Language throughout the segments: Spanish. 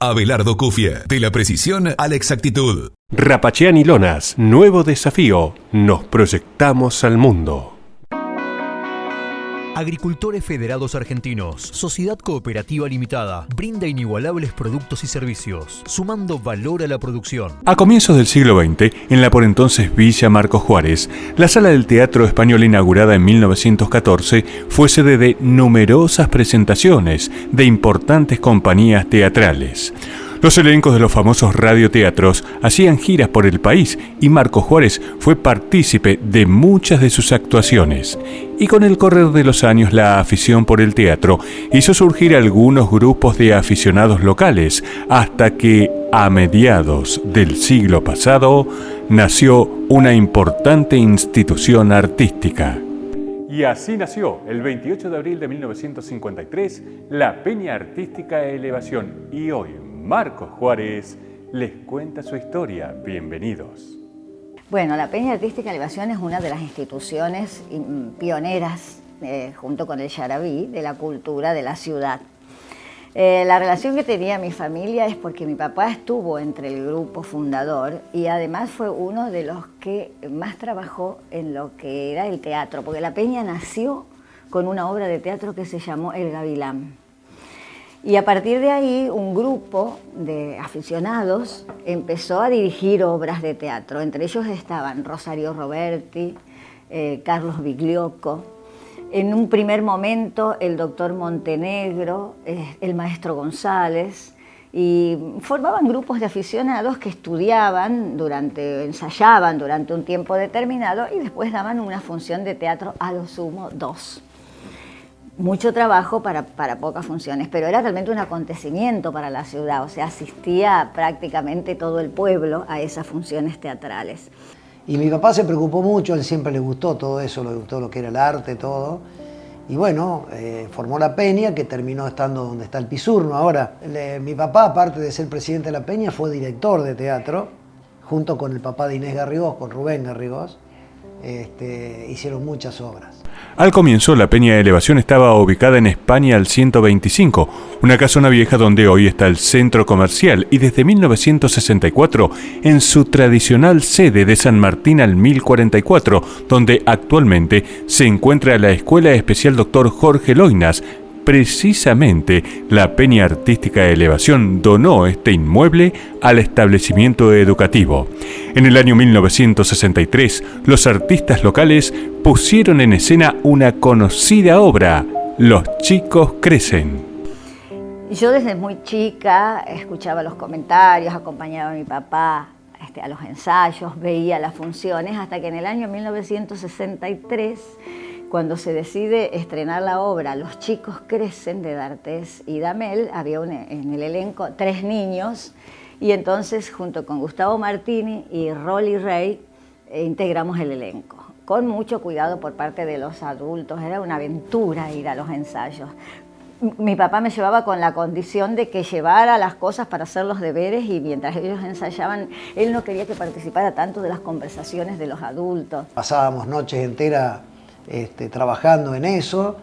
Abelardo Cufia, de la precisión a la exactitud. Rapaceani y Lonas, nuevo desafío. Nos proyectamos al mundo. Agricultores Federados Argentinos, Sociedad Cooperativa Limitada, brinda inigualables productos y servicios, sumando valor a la producción. A comienzos del siglo XX, en la por entonces Villa Marcos Juárez, la Sala del Teatro Español, inaugurada en 1914, fue sede de numerosas presentaciones de importantes compañías teatrales. Los elencos de los famosos radioteatros hacían giras por el país y Marcos Juárez fue partícipe de muchas de sus actuaciones. Y con el correr de los años, la afición por el teatro hizo surgir algunos grupos de aficionados locales, hasta que, a mediados del siglo pasado, nació una importante institución artística. Y así nació, el 28 de abril de 1953, la Peña Artística Elevación. Y hoy, Marcos Juárez les cuenta su historia. Bienvenidos. Bueno, la Peña Artística Elevación es una de las instituciones pioneras, junto con el Yarabí, de la cultura de la ciudad. La relación que tenía mi familia es porque mi papá estuvo entre el grupo fundador y además fue uno de los que más trabajó en lo que era el teatro, porque la Peña nació con una obra de teatro que se llamó El Gavilán. Y a partir de ahí, un grupo de aficionados empezó a dirigir obras de teatro. Entre ellos estaban Rosario Roberti, Carlos Bigliocco, en un primer momento el doctor Montenegro, el maestro González, y formaban grupos de aficionados que estudiaban, ensayaban durante un tiempo determinado y después daban una función de teatro, a lo sumo 2. Mucho trabajo para pocas funciones, pero era realmente un acontecimiento para la ciudad, o sea, asistía prácticamente todo el pueblo a esas funciones teatrales. Y mi papá se preocupó mucho, él siempre le gustó todo eso, le gustó lo que era el arte, todo. Y bueno, formó la Peña, que terminó estando donde está el Pisurno ahora. Mi papá, aparte de ser presidente de la Peña, fue director de teatro, junto con el papá de Inés Garrigós, con Rubén Garrigós. Hicieron muchas obras. Al comienzo, la Peña Elevación estaba ubicada en España al 125, una casona vieja donde hoy está el centro comercial, y desde 1964 en su tradicional sede de San Martín al 1044, donde actualmente se encuentra la Escuela Especial Dr. Jorge Loinas. Precisamente, la Peña Artística Elevación donó este inmueble al establecimiento educativo. En el año 1963, los artistas locales pusieron en escena una conocida obra, Los chicos crecen. Yo desde muy chica escuchaba los comentarios, acompañaba a mi papá a los ensayos, veía las funciones, hasta que en el año 1963, cuando se decide estrenar la obra Los chicos crecen, de D'Artés y Damel, había en el elenco 3 niños, y entonces junto con Gustavo Martini y Rolly Rey integramos el elenco, con mucho cuidado por parte de los adultos. Era una aventura ir a los ensayos. Mi papá me llevaba con la condición de que llevara las cosas para hacer los deberes, y mientras ellos ensayaban, él no quería que participara tanto de las conversaciones de los adultos. Pasábamos noches enteras trabajando en eso.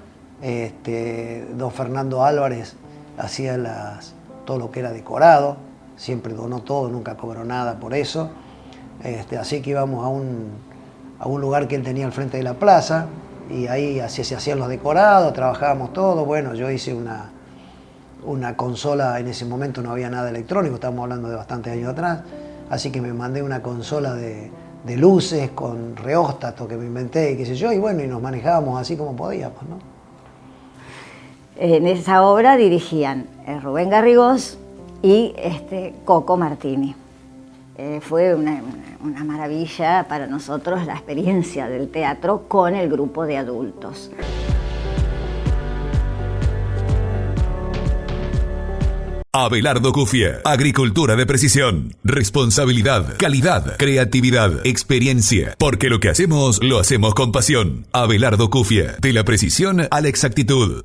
Don Fernando Álvarez hacía todo lo que era decorado, siempre donó todo, nunca cobró nada por eso. Así que íbamos a un lugar que él tenía al frente de la plaza, y ahí así se hacían los decorados, trabajábamos todo. Bueno, yo hice una consola, en ese momento no había nada electrónico, estamos hablando de bastantes años atrás, así que me mandé una consola de luces con reóstato que me inventé y qué sé yo, y bueno, y nos manejábamos así como podíamos, ¿no? En esa obra dirigían Rubén Garrigós y Coco Martini. Fue una maravilla para nosotros la experiencia del teatro con el grupo de adultos. Abelardo Cufia, agricultura de precisión, responsabilidad, calidad, creatividad, experiencia, porque lo que hacemos, lo hacemos con pasión. Abelardo Cufia, de la precisión a la exactitud.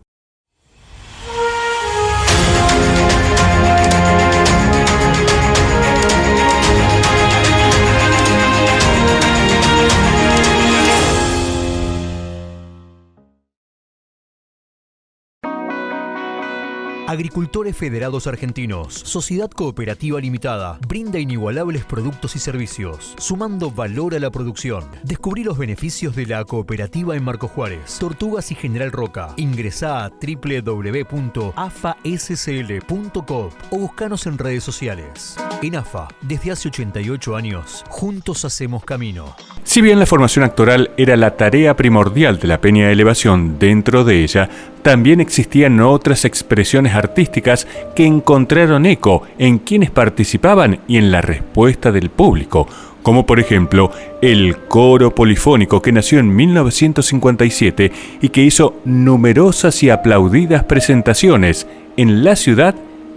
Agricultores Federados Argentinos, Sociedad Cooperativa Limitada, brinda inigualables productos y servicios, sumando valor a la producción. Descubrí los beneficios de la cooperativa en Marcos Juárez, Tortugas y General Roca. Ingresá a www.afascl.coop o buscanos en redes sociales. En AFA, desde hace 88 años, juntos hacemos camino. Si bien la formación actoral era la tarea primordial de la Peña Elevación, dentro de ella también existían otras expresiones artísticas que encontraron eco en quienes participaban y en la respuesta del público, como por ejemplo el coro polifónico que nació en 1957 y que hizo numerosas y aplaudidas presentaciones en la ciudad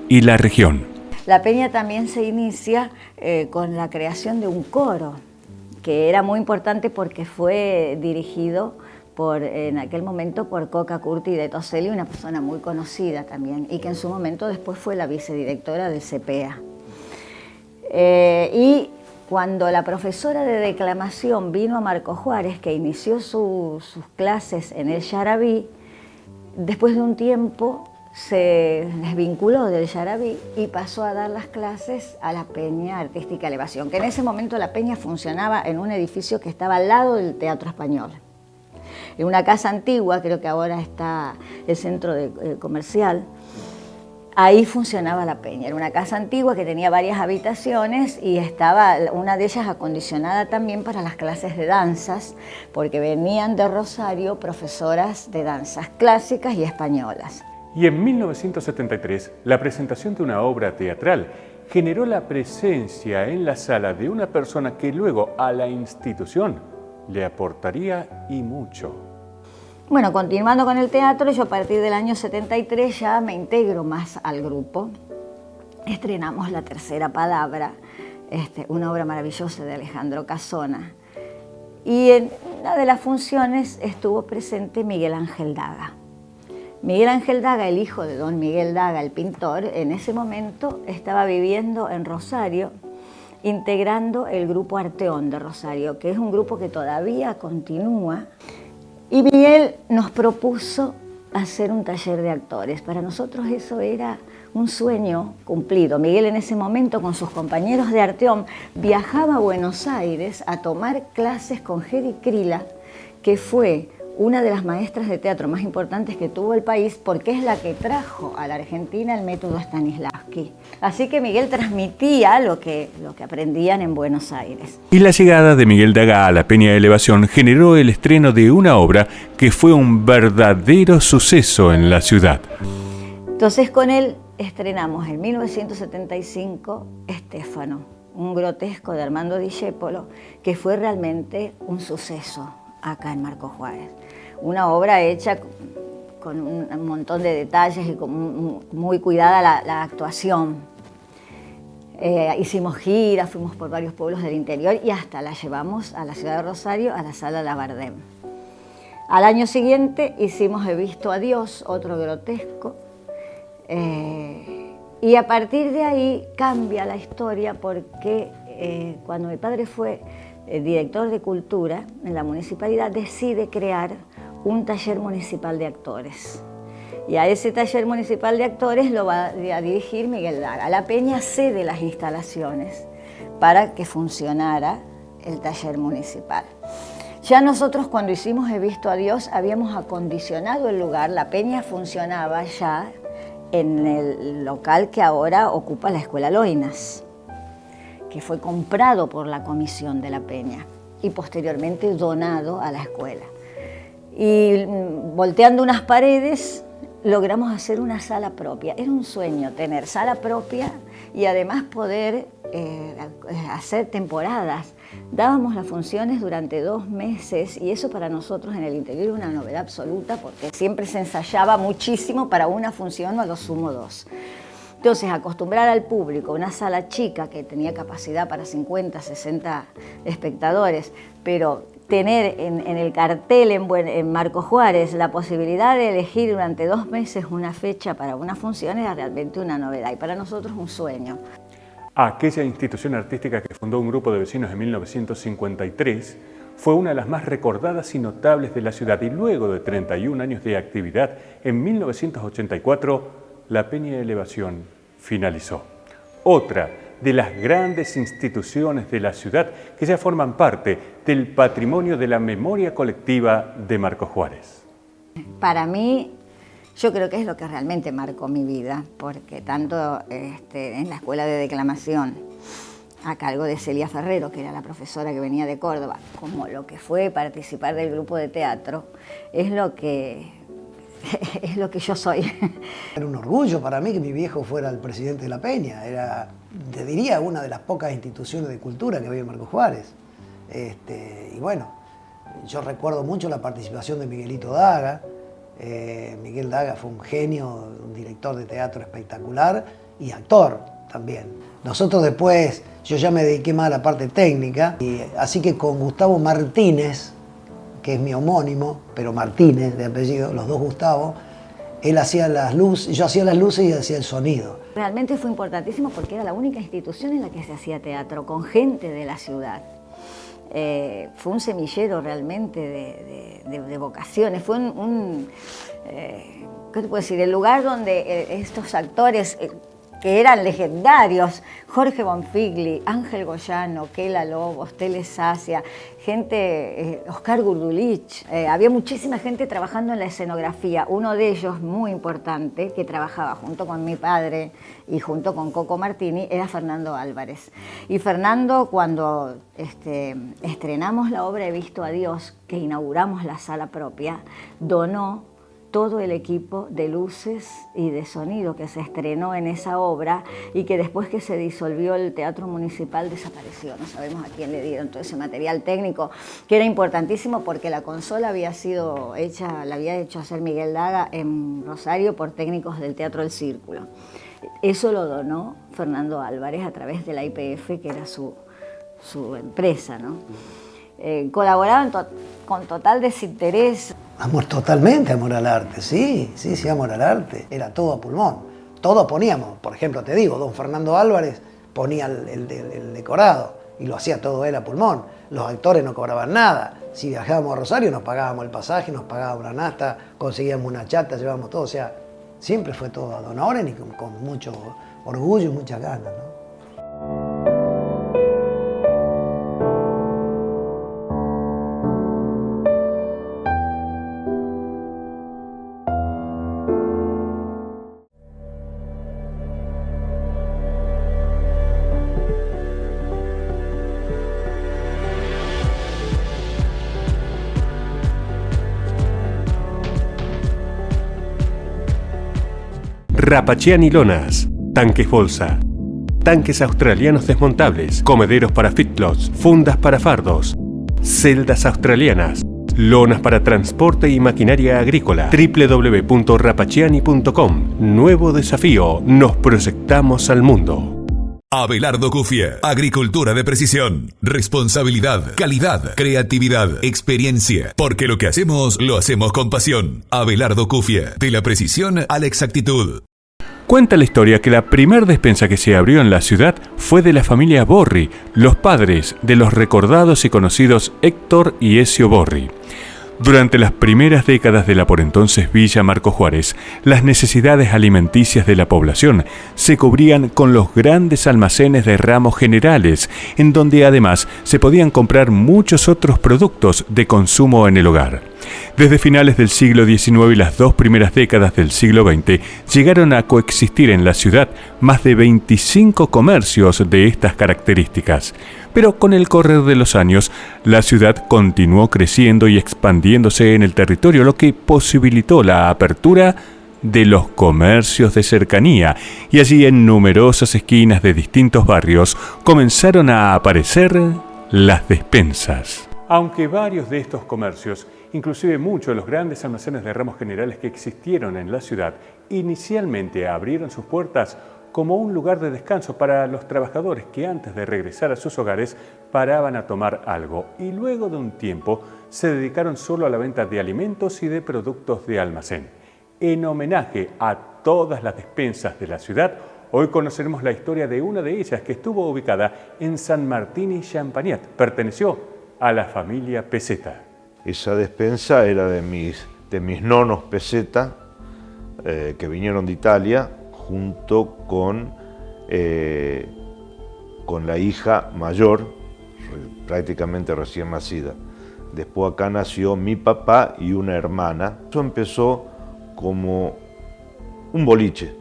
y la región. La Peña también se inicia con la creación de un coro, que era muy importante porque fue dirigido en aquel momento por Coca Curti de Toselli, una persona muy conocida también, y que en su momento después fue la vicedirectora del CPA. Y cuando la profesora de declamación vino a Marcos Juárez, que inició sus clases en el Yarabí, después de un tiempo se desvinculó del Yarabí y pasó a dar las clases a la Peña Artística Elevación, que en ese momento la Peña funcionaba en un edificio que estaba al lado del Teatro Español. En una casa antigua, creo que ahora está el centro comercial, ahí funcionaba la Peña. Era una casa antigua que tenía varias habitaciones y estaba una de ellas acondicionada también para las clases de danzas, porque venían de Rosario profesoras de danzas clásicas y españolas. Y en 1973, la presentación de una obra teatral generó la presencia en la sala de una persona que luego a la institución le aportaría y mucho. Bueno, continuando con el teatro, yo a partir del año 73 ya me integro más al grupo. Estrenamos La Tercera Palabra, una obra maravillosa de Alejandro Casona. Y en una de las funciones estuvo presente Miguel Ángel Daga. Miguel Ángel Daga, el hijo de don Miguel Daga, el pintor, en ese momento estaba viviendo en Rosario, integrando el grupo Arteón de Rosario, que es un grupo que todavía continúa. Y Miguel nos propuso hacer un taller de actores. Para nosotros eso era un sueño cumplido. Miguel en ese momento con sus compañeros de Arteón viajaba a Buenos Aires a tomar clases con Hedy Krila, que fue una de las maestras de teatro más importantes que tuvo el país, porque es la que trajo a la Argentina el método Stanislavski. Así que Miguel transmitía lo que aprendían en Buenos Aires. Y la llegada de Miguel Daga a la Peña Elevación generó el estreno de una obra que fue un verdadero suceso en la ciudad. Entonces con él estrenamos en 1975 Estéfano, un grotesco de Armando Discépolo, que fue realmente un suceso acá en Marcos Juárez. Una obra hecha con un montón de detalles y con muy cuidada la actuación. Hicimos giras, fuimos por varios pueblos del interior y hasta la llevamos a la ciudad de Rosario, a la Sala Labardem. Al año siguiente hicimos He visto a Dios, otro grotesco, y a partir de ahí cambia la historia porque cuando mi padre fue director de Cultura en la municipalidad, decide crear un taller municipal de actores. Y a ese taller municipal de actores lo va a dirigir Miguel Daga. La Peña cede las instalaciones para que funcionara el taller municipal. Ya nosotros cuando hicimos He visto a Dios habíamos acondicionado el lugar. La Peña funcionaba ya en el local que ahora ocupa la Escuela Loinas, que fue comprado por la comisión de la Peña y posteriormente donado a la escuela. Y volteando unas paredes logramos hacer una sala propia. Era un sueño tener sala propia y además poder hacer temporadas. Dábamos las funciones durante 2 meses y eso para nosotros en el interior era una novedad absoluta porque siempre se ensayaba muchísimo para una función o a lo sumo 2. Entonces, acostumbrar al público, una sala chica que tenía capacidad para 50, 60 espectadores, pero tener en el cartel en Marcos Juárez la posibilidad de elegir durante 2 meses una fecha para una función era realmente una novedad y para nosotros un sueño. Aquella institución artística que fundó un grupo de vecinos en 1953 fue una de las más recordadas y notables de la ciudad y luego de 31 años de actividad, en 1984 la Peña Elevación finalizó. Otra de las grandes instituciones de la ciudad que ya forman parte del patrimonio de la memoria colectiva de Marcos Juárez. Para mí, yo creo que es lo que realmente marcó mi vida, porque tanto en la escuela de declamación, a cargo de Celia Ferrero, que era la profesora que venía de Córdoba, como lo que fue participar del grupo de teatro, es lo que yo soy. Era un orgullo para mí que mi viejo fuera el presidente de la Peña. Era, te diría, una de las pocas instituciones de cultura que había en Marcos Juárez. Y bueno, yo recuerdo mucho la participación de Miguelito Daga. Miguel Daga fue un genio, un director de teatro espectacular y actor también. Nosotros después, yo ya me dediqué más a la parte técnica, y así que con Gustavo Martínez, que es mi homónimo, pero Martínez de apellido, los dos Gustavo, él hacía las luces, yo hacía las luces y hacía el sonido. Realmente fue importantísimo porque era la única institución en la que se hacía teatro, con gente de la ciudad. Fue un semillero realmente de vocaciones, fue ¿qué te puedo decir? El lugar donde estos actores que eran legendarios, Jorge Bonfigli, Ángel Goyano, Kela Lobos, Tele Sacia, gente, Oscar Gurdulich, había muchísima gente trabajando en la escenografía. Uno de ellos, muy importante, que trabajaba junto con mi padre y junto con Coco Martini, era Fernando Álvarez. Y Fernando, cuando estrenamos la obra He visto a Dios, que inauguramos la sala propia, donó todo el equipo de luces y de sonido que se estrenó en esa obra y que después que se disolvió el Teatro Municipal desapareció. No sabemos a quién le dieron todo ese material técnico, que era importantísimo porque la consola había sido hecha, la había hecho hacer Miguel Daga en Rosario por técnicos del Teatro del Círculo. Eso lo donó Fernando Álvarez a través de la IPF, que era su empresa, ¿no? Colaboraban con total desinterés. Totalmente amor al arte, sí, amor al arte. Era todo a pulmón. Todo poníamos, por ejemplo, te digo, don Fernando Álvarez ponía el decorado y lo hacía todo él a pulmón. Los actores no cobraban nada. Si viajábamos a Rosario nos pagábamos el pasaje, nos pagábamos una nasta, conseguíamos una chata, llevábamos todo. O sea, siempre fue todo a don Oren y con mucho orgullo y muchas ganas, ¿no? Rapachiani Lonas, tanques bolsa, tanques australianos desmontables, comederos para fitlots, fundas para fardos, celdas australianas, lonas para transporte y maquinaria agrícola. www.rapachiani.com. Nuevo desafío, nos proyectamos al mundo. Abelardo Cufie, agricultura de precisión, responsabilidad, calidad, creatividad, experiencia, porque lo que hacemos, lo hacemos con pasión. Abelardo Cufie, de la precisión a la exactitud. Cuenta la historia que la primer despensa que se abrió en la ciudad fue de la familia Borri, los padres de los recordados y conocidos Héctor y Ezio Borri. Durante las primeras décadas de la por entonces Villa Marcos Juárez, las necesidades alimenticias de la población se cubrían con los grandes almacenes de ramos generales, en donde además se podían comprar muchos otros productos de consumo en el hogar. Desde finales del siglo XIX y las dos primeras décadas del siglo XX, llegaron a coexistir en la ciudad más de 25 comercios de estas características. Pero con el correr de los años, la ciudad continuó creciendo y expandiéndose en el territorio, lo que posibilitó la apertura de los comercios de cercanía, y allí en numerosas esquinas de distintos barrios comenzaron a aparecer las despensas. Aunque varios de estos comercios, inclusive muchos de los grandes almacenes de ramos generales que existieron en la ciudad, inicialmente abrieron sus puertas como un lugar de descanso para los trabajadores que antes de regresar a sus hogares paraban a tomar algo y luego de un tiempo se dedicaron solo a la venta de alimentos y de productos de almacén. En homenaje a todas las despensas de la ciudad, hoy conoceremos la historia de una de ellas que estuvo ubicada en San Martín y Champagnat. Perteneció a la familia Peseta. Esa despensa era de mis nonos Peseta, que vinieron de Italia junto con la hija mayor, prácticamente recién nacida. Después acá nació mi papá y una hermana. Eso empezó como un boliche,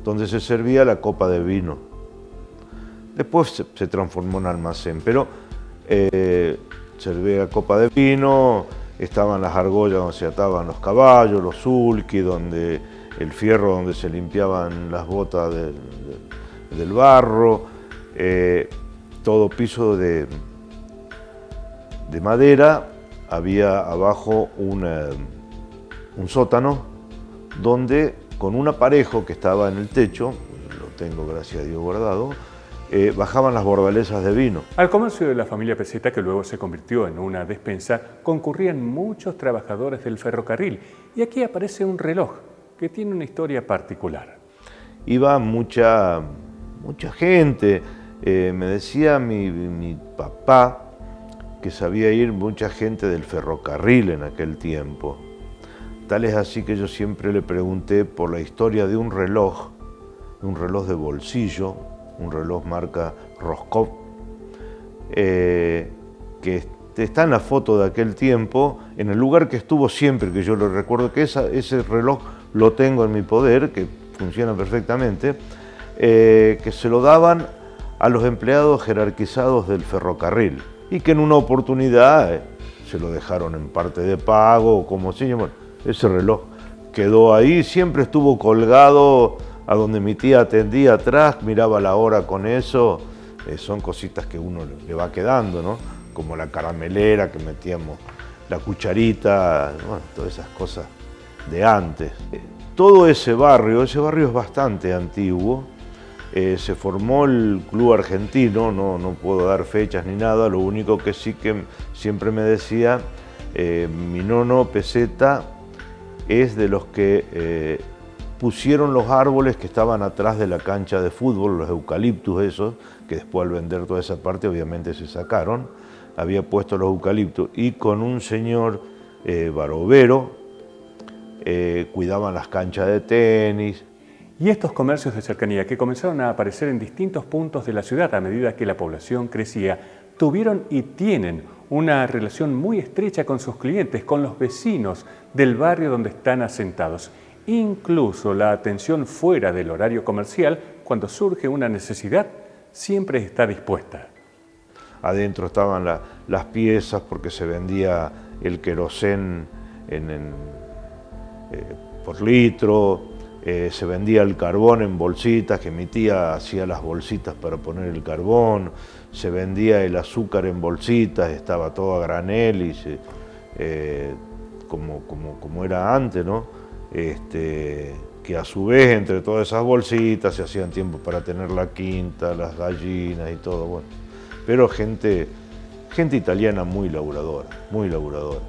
donde se servía la copa de vino. Después se transformó en almacén, pero servía la copa de vino, estaban las argollas donde se ataban los caballos, los sulky, donde el fierro donde se limpiaban las botas del barro, todo piso de madera, había abajo un sótano donde con un aparejo que estaba en el techo, lo tengo gracias a Dios guardado, bajaban las bordalesas de vino. Al comercio de la familia Peseta, que luego se convirtió en una despensa, concurrían muchos trabajadores del ferrocarril. Y aquí aparece un reloj que tiene una historia particular. Iba mucha gente. Me decía mi papá que sabía ir mucha gente del ferrocarril en aquel tiempo. Tal es así que yo siempre le pregunté por la historia de un reloj de bolsillo, un reloj marca Roscoe, que está en la foto de aquel tiempo, en el lugar que estuvo siempre, que yo lo recuerdo, que ese reloj lo tengo en mi poder, que funciona perfectamente, que se lo daban a los empleados jerarquizados del ferrocarril y que en una oportunidad se lo dejaron en parte de pago, o como se llama. Ese reloj quedó ahí, siempre estuvo colgado a donde mi tía atendía atrás, miraba la hora con eso. Son cositas que uno le va quedando, ¿no? Como la caramelera que metíamos, la cucharita, bueno, todas esas cosas de antes. Todo ese barrio es bastante antiguo. Se formó el Club Argentino, no puedo dar fechas ni nada, lo único que sí que siempre me decía, mi nono Peseta es de los que pusieron los árboles que estaban atrás de la cancha de fútbol, los eucaliptus esos, que después al vender toda esa parte obviamente se sacaron, había puesto los eucaliptus y con un señor barovero cuidaban las canchas de tenis. Y estos comercios de cercanía que comenzaron a aparecer en distintos puntos de la ciudad a medida que la población crecía, tuvieron y tienen una relación muy estrecha con sus clientes, con los vecinos del barrio donde están asentados. Incluso la atención fuera del horario comercial, cuando surge una necesidad, siempre está dispuesta. Adentro estaban las piezas porque se vendía el querosén por litro, se vendía el carbón en bolsitas, que mi tía hacía las bolsitas para poner el carbón, se vendía el azúcar en bolsitas, estaba todo a granel y como era antes, ¿no? Que a su vez entre todas esas bolsitas se hacían tiempos para tener la quinta, las gallinas y todo, bueno. Pero gente italiana muy laburadora, muy laburadora.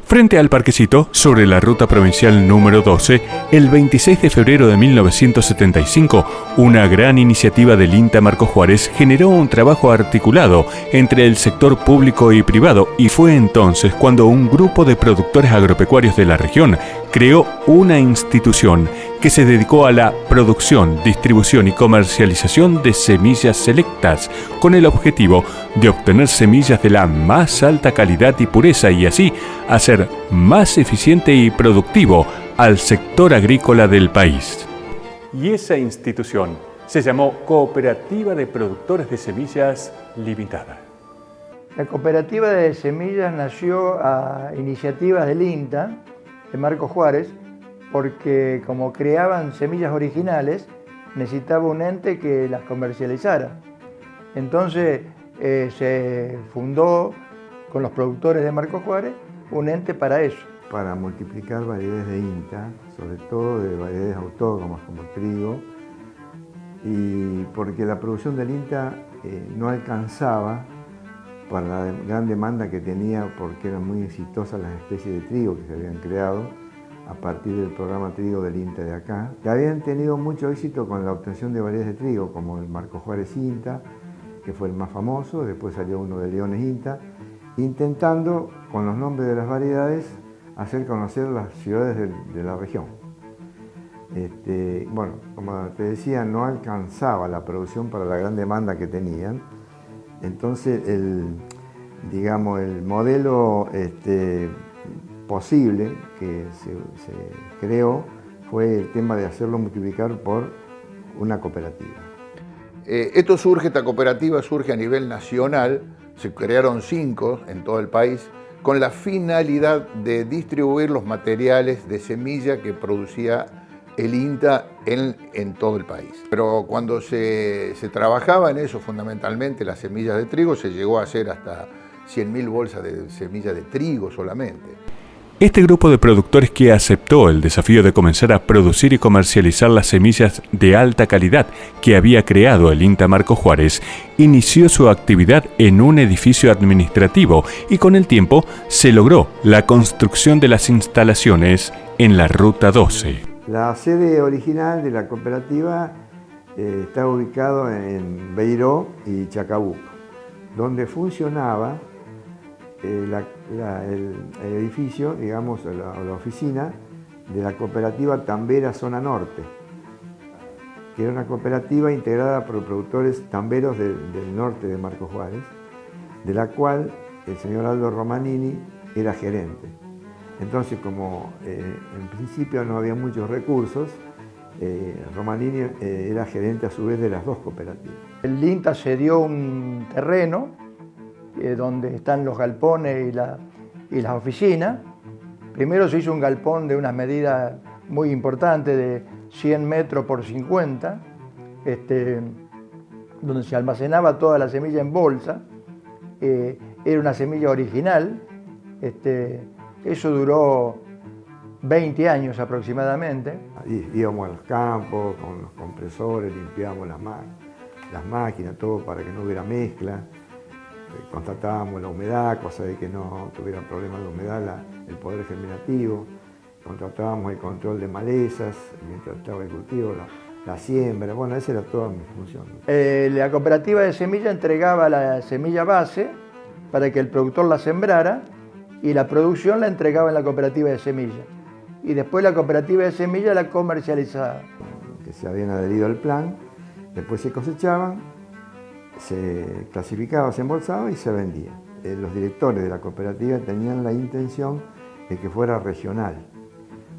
Frente al parquecito, sobre la ruta provincial número 12, el 26 de febrero de 1975, una gran iniciativa del INTA Marcos Juárez generó un trabajo articulado entre el sector público y privado, y fue entonces cuando un grupo de productores agropecuarios de la región creó una institución que se dedicó a la producción, distribución y comercialización de semillas selectas, con el objetivo de obtener semillas de la más alta calidad y pureza y así hacer más eficiente y productivo al sector agrícola del país. Y esa institución se llamó Cooperativa de Productores de Semillas Limitada. La Cooperativa de Semillas nació a iniciativas del INTA, de Marcos Juárez, porque como creaban semillas originales, necesitaba un ente que las comercializara. Entonces se fundó con los productores de Marcos Juárez un ente para eso. Para multiplicar variedades de INTA, sobre todo de variedades autóctonas como el trigo, y porque la producción del INTA no alcanzaba para la gran demanda que tenía, porque eran muy exitosas las especies de trigo que se habían creado, a partir del programa trigo del INTA de acá, que habían tenido mucho éxito con la obtención de variedades de trigo, como el Marcos Juárez INTA, que fue el más famoso, después salió uno de Leones INTA, intentando, con los nombres de las variedades, hacer conocer las ciudades de la región. Bueno, como te decía, no alcanzaba la producción para la gran demanda que tenían, entonces digamos, el modelo posible que se creó fue el tema de hacerlo multiplicar por una cooperativa. Esta cooperativa surge a nivel nacional, se crearon 5 en todo el país, con la finalidad de distribuir los materiales de semilla que producía el INTA en todo el país. Pero cuando se trabajaba en eso, fundamentalmente las semillas de trigo, se llegó a hacer hasta 100.000 bolsas de semilla de trigo solamente. Este grupo de productores que aceptó el desafío de comenzar a producir y comercializar las semillas de alta calidad que había creado el INTA Marcos Juárez, inició su actividad en un edificio administrativo y con el tiempo se logró la construcción de las instalaciones en la Ruta 12. La sede original de la cooperativa está ubicado en Beiró y Chacabuco, donde funcionaba el edificio, digamos, la oficina de la cooperativa Tambera Zona Norte, que era una cooperativa integrada por productores tamberos del norte de Marcos Juárez, de la cual el señor Aldo Romanini era gerente. Entonces, como en principio no había muchos recursos, Romanini era gerente a su vez de las 2 cooperativas. El INTA cedió un terreno donde están los galpones y las oficinas. Primero se hizo un galpón de unas medidas muy importantes de 100 metros por 50, donde se almacenaba toda la semilla en bolsa. Era una semilla original. Eso duró 20 años aproximadamente. Íbamos a los campos con los compresores, limpiábamos las máquinas, todo para que no hubiera mezcla. Constatábamos la humedad, cosa de que no tuviera problemas de humedad el poder germinativo. Contratábamos el control de malezas mientras estaba el cultivo, la siembra. Bueno, esa era toda mi función. La cooperativa de semilla entregaba la semilla base para que el productor la sembrara y la producción la entregaba en la cooperativa de semilla. Y después la cooperativa de semilla la comercializaba. Que se habían adherido al plan, después se cosechaban, se clasificaba, se embolsaba y se vendía. Los directores de la cooperativa tenían la intención de que fuera regional.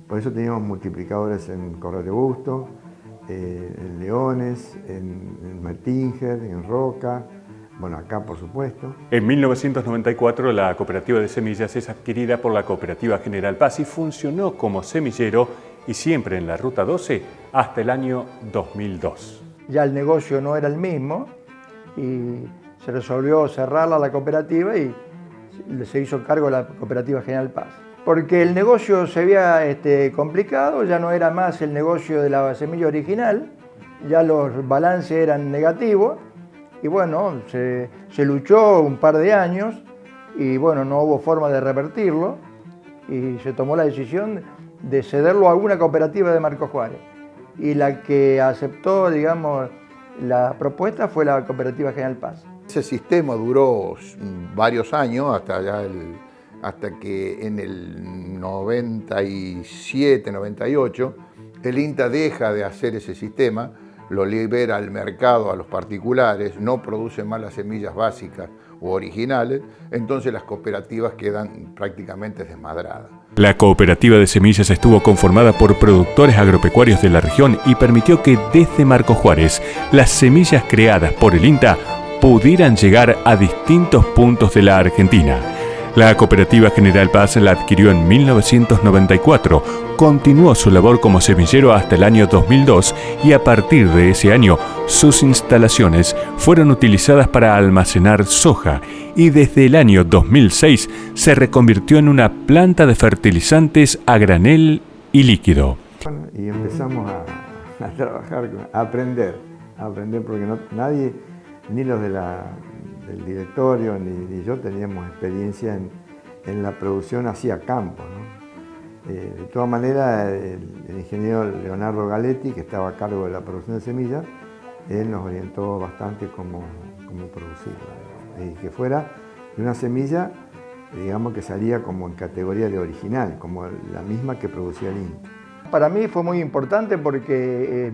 Por eso teníamos multiplicadores en Corral de Busto, en Leones, en Mertinger, en Roca, bueno, acá por supuesto. En 1994 la cooperativa de semillas es adquirida por la Cooperativa General Paz y funcionó como semillero y siempre en la Ruta 12 hasta el año 2002. Ya el negocio no era el mismo y se resolvió cerrarla la cooperativa y se hizo cargo de la Cooperativa General Paz. Porque el negocio se había complicado, ya no era más el negocio de la semilla original, ya los balances eran negativos y bueno, se luchó un par de años y bueno, no hubo forma de revertirlo y se tomó la decisión de cederlo a alguna cooperativa de Marcos Juárez. Y la que aceptó, digamos, la propuesta fue la Cooperativa General Paz. Ese sistema duró varios años, hasta que en el 97, 98, el INTA deja de hacer ese sistema, lo libera al mercado, a los particulares, no produce más las semillas básicas o originales, entonces las cooperativas quedan prácticamente desmadradas. La cooperativa de semillas estuvo conformada por productores agropecuarios de la región y permitió que desde Marcos Juárez las semillas creadas por el INTA pudieran llegar a distintos puntos de la Argentina. La Cooperativa General Paz la adquirió en 1994, continuó su labor como semillero hasta el año 2002 y a partir de ese año sus instalaciones fueron utilizadas para almacenar soja y desde el año 2006 se reconvirtió en una planta de fertilizantes a granel y líquido. Y empezamos a trabajar, a aprender porque nadie, ni los del directorio ni yo teníamos experiencia en la producción hacia campo, ¿no? De todas maneras, el ingeniero Leonardo Galetti, que estaba a cargo de la producción de semillas, él nos orientó bastante cómo producirla, y que fuera una semilla, digamos, que salía como en categoría de original, como la misma que producía el INTA. Para mí fue muy importante porque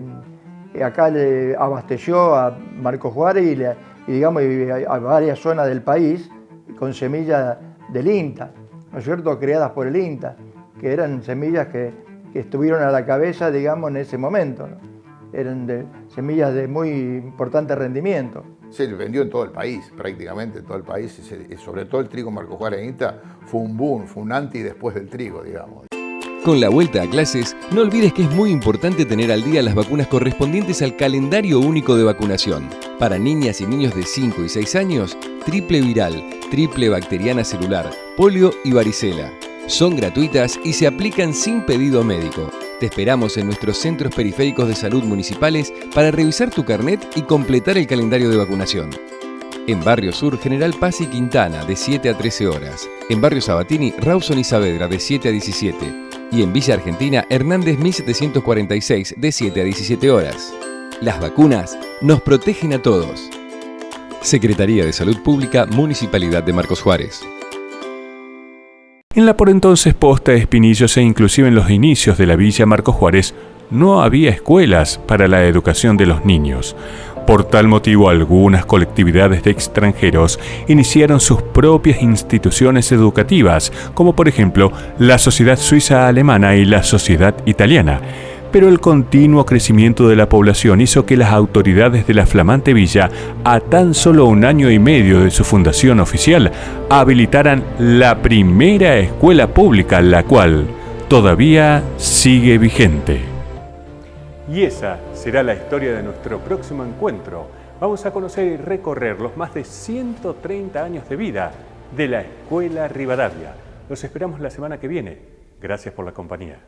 acá le abasteció a Marcos Juárez y digamos, a varias zonas del país con semillas del INTA, ¿no es cierto?, creadas por el INTA, que eran semillas que estuvieron a la cabeza, digamos, en ese momento, ¿no? Eran semillas de muy importante rendimiento. Se vendió en todo el país, prácticamente en todo el país, y sobre todo el trigo Marcos Juárez INTA fue un boom, fue un antes y después del trigo, digamos. Con la vuelta a clases, no olvides que es muy importante tener al día las vacunas correspondientes al calendario único de vacunación. Para niñas y niños de 5 y 6 años, triple viral, triple bacteriana celular, polio y varicela. Son gratuitas y se aplican sin pedido médico. Te esperamos en nuestros centros periféricos de salud municipales para revisar tu carnet y completar el calendario de vacunación. En Barrio Sur, General Paz y Quintana, de 7 a 13 horas. En Barrio Sabatini, Rawson y Saavedra, de 7 a 17. Y en Villa Argentina, Hernández 1746, de 7 a 17 horas. Las vacunas nos protegen a todos. Secretaría de Salud Pública, Municipalidad de Marcos Juárez. En la por entonces Posta de Espinillos e inclusive en los inicios de la Villa Marcos Juárez no había escuelas para la educación de los niños. Por tal motivo, algunas colectividades de extranjeros iniciaron sus propias instituciones educativas, como por ejemplo la Sociedad Suiza Alemana y la Sociedad Italiana. Pero el continuo crecimiento de la población hizo que las autoridades de la flamante villa, a tan solo 1 año y medio de su fundación oficial, habilitaran la primera escuela pública, la cual todavía sigue vigente. Y esa será la historia de nuestro próximo encuentro. Vamos a conocer y recorrer los más de 130 años de vida de la Escuela Rivadavia. Los esperamos la semana que viene. Gracias por la compañía.